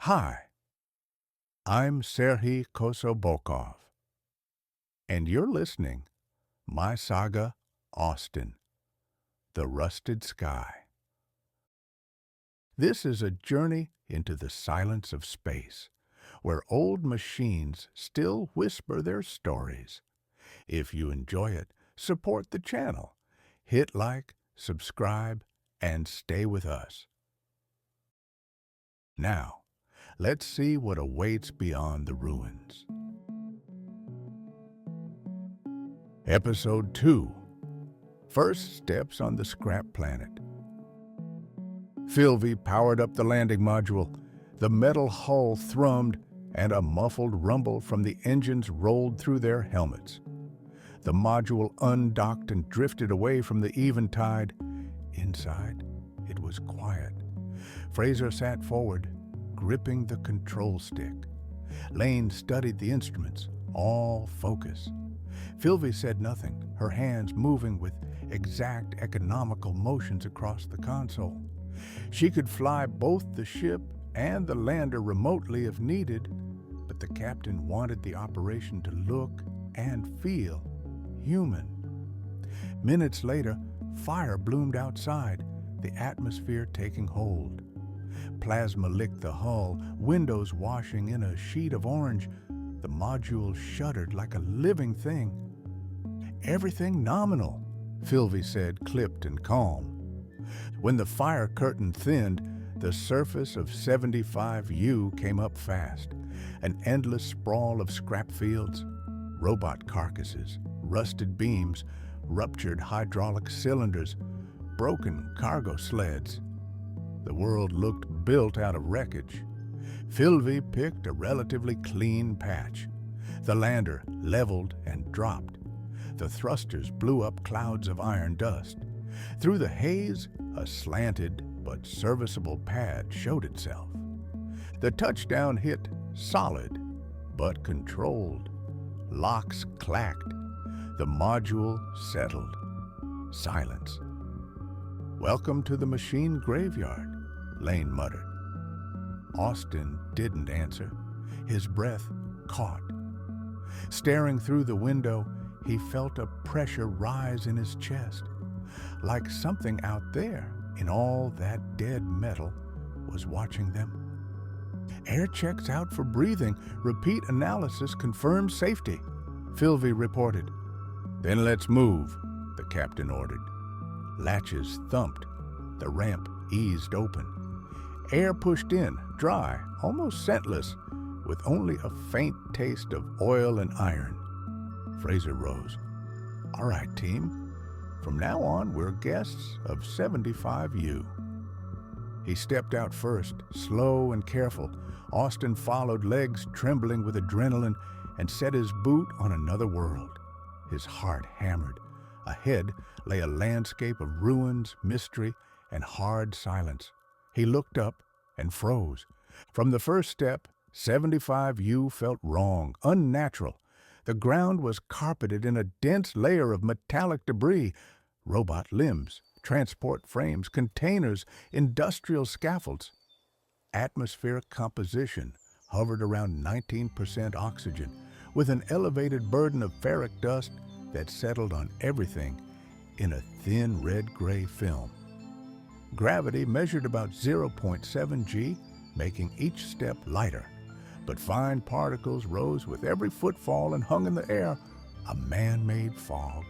Hi, I'm Serhii Kosobokov, and you're listening My Saga Austin, The Rusted Sky. This is a journey into the silence of space, where old machines still whisper their stories. If you enjoy it, support the channel. Hit like, subscribe, and stay with us. Now, let's see what awaits beyond the ruins. Episode 2. First Steps on the Scrap Planet. Sylvie powered up the landing module. The metal hull thrummed, and a muffled rumble from the engines rolled through their helmets. The module undocked and drifted away from the Eventide. Inside, it was quiet. Fraser sat forward, gripping the control stick. Lane studied the instruments, all focus. Sylvie said nothing, her hands moving with exact economical motions across the console. She could fly both the ship and the lander remotely if needed, but the captain wanted the operation to look and feel human. Minutes later, fire bloomed outside, the atmosphere taking hold. Plasma licked the hull, windows washing in a sheet of orange. The module shuddered like a living thing. Everything nominal, Sylvie said, clipped and calm. When the fire curtain thinned, the surface of 75U came up fast, an endless sprawl of scrap fields, robot carcasses, rusted beams, ruptured hydraulic cylinders, broken cargo sleds. The world looked built out of wreckage. Sylvie picked a relatively clean patch. The lander leveled and dropped. The thrusters blew up clouds of iron dust. Through the haze, a slanted but serviceable pad showed itself. The touchdown hit solid, but controlled. Locks clacked. The module settled. Silence. "Welcome to the machine graveyard," Lane muttered. Austin didn't answer. His breath caught. Staring through the window, he felt a pressure rise in his chest, like something out there in all that dead metal was watching them. "Air checks out for breathing. Repeat analysis confirms safety," Sylvie reported. "Then let's move," the captain ordered. Latches thumped. The ramp eased open. Air pushed in, dry, almost scentless, with only a faint taste of oil and iron. Fraser rose. "All right, team. From now on, we're guests of 75U." He stepped out first, slow and careful. Austin followed, legs trembling with adrenaline, and set his boot on another world. His heart hammered. Ahead lay a landscape of ruins, mystery, and hard silence. He looked up and froze. From the first step, 75U felt wrong, unnatural. The ground was carpeted in a dense layer of metallic debris, robot limbs, transport frames, containers, industrial scaffolds. Atmospheric composition hovered around 19% oxygen, with an elevated burden of ferric dust that settled on everything in a thin red-gray film. Gravity measured about 0.7 G, making each step lighter. But fine particles rose with every footfall and hung in the air, a man-made fog.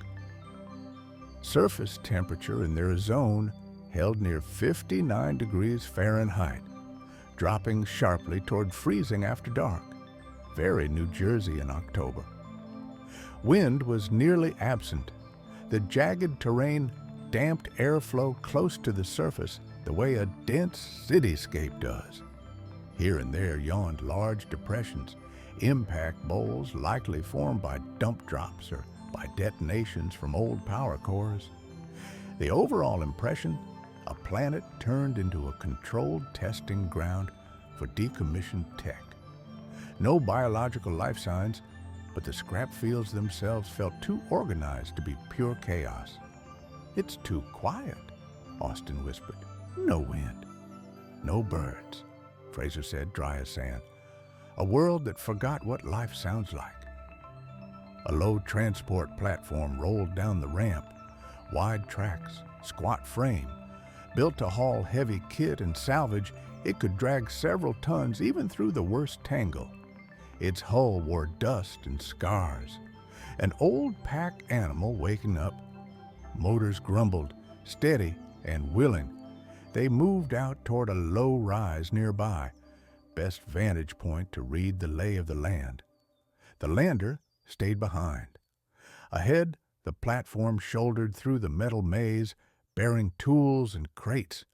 Surface temperature in their zone held near 59 degrees Fahrenheit, dropping sharply toward freezing after dark. Very New Jersey in October. Wind was nearly absent. The jagged terrain damped airflow close to the surface the way a dense cityscape does. Here and there yawned large depressions, impact bowls likely formed by dump drops or by detonations from old power cores. The overall impression, a planet turned into a controlled testing ground for decommissioned tech. No biological life signs, but the scrap fields themselves felt too organized to be pure chaos. "It's too quiet," Austin whispered. "No wind, no birds, Fraser said, dry as sand. A world that forgot what life sounds like. A low transport platform rolled down the ramp. Wide tracks, squat frame. Built to haul heavy kit and salvage, it could drag several tons even through the worst tangle. Its hull wore dust and scars. An old pack animal waking up. Motors grumbled, steady and willing. They moved out toward a low rise nearby, best vantage point to read the lay of the land. The lander stayed behind. Ahead, the platform shouldered through the metal maze, bearing tools and crates.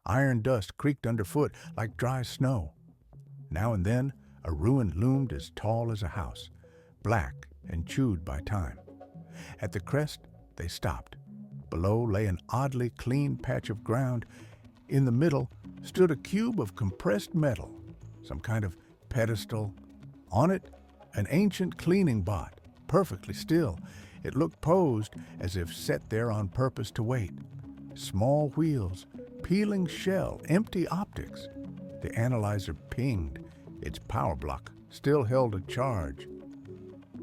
Iron dust creaked underfoot like dry snow. Now and then, a ruin loomed as tall as a house, black and chewed by time. At the crest, they stopped. Below lay an oddly clean patch of ground. In the middle stood a cube of compressed metal, some kind of pedestal. On it, an ancient cleaning bot, perfectly still. It looked posed as if set there on purpose to wait. Small wheels, peeling shell, empty optics. The analyzer pinged. Its power block still held a charge.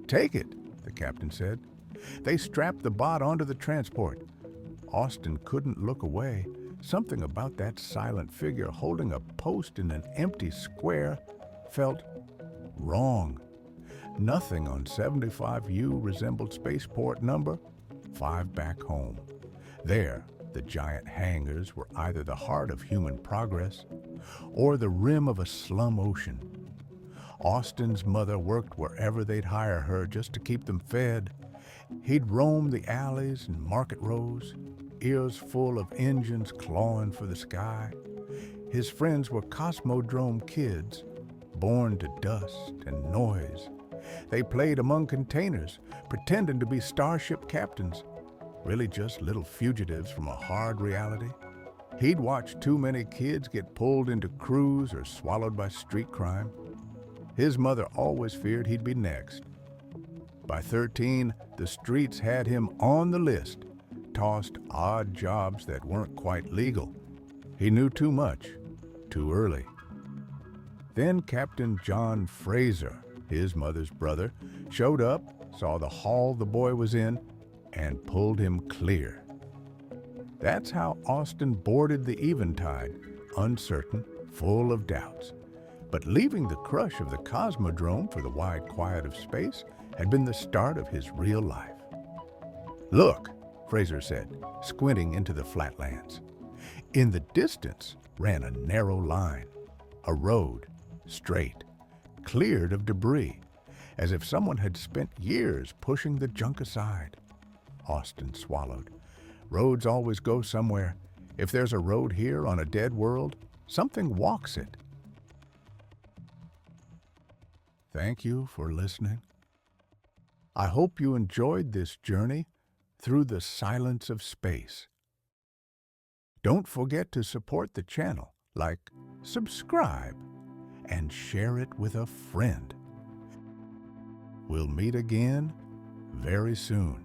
"Take it," the captain said. They strapped the bot onto the transport. Austin couldn't look away. Something about that silent figure holding a post in an empty square felt wrong. Nothing on 75U resembled spaceport number 5 back home. There, the giant hangars were either the heart of human progress or the rim of a slum ocean. Austin's mother worked wherever they'd hire her just to keep them fed. He'd roam the alleys and market rows, ears full of engines clawing for the sky. His friends were Cosmodrome kids, born to dust and noise. They played among containers, pretending to be starship captains, really just little fugitives from a hard reality. He'd watched too many kids get pulled into crews or swallowed by street crime. His mother always feared he'd be next. By 13, the streets had him on the list, tossed odd jobs that weren't quite legal. He knew too much, too early. Then Captain John Fraser, his mother's brother, showed up, saw the haul the boy was in, and pulled him clear. That's how Austin boarded the Eventide, uncertain, full of doubts. But leaving the crush of the Cosmodrome for the wide quiet of space had been the start of his real life. "Look," Fraser said, squinting into the flatlands. In the distance ran a narrow line, a road, straight, cleared of debris, as if someone had spent years pushing the junk aside. Austin swallowed. Roads always go somewhere. If there's a road here on a dead world, something walks it. Thank you for listening. I hope you enjoyed this journey through the silence of space. Don't forget to support the channel, like, subscribe, and share it with a friend. We'll meet again very soon.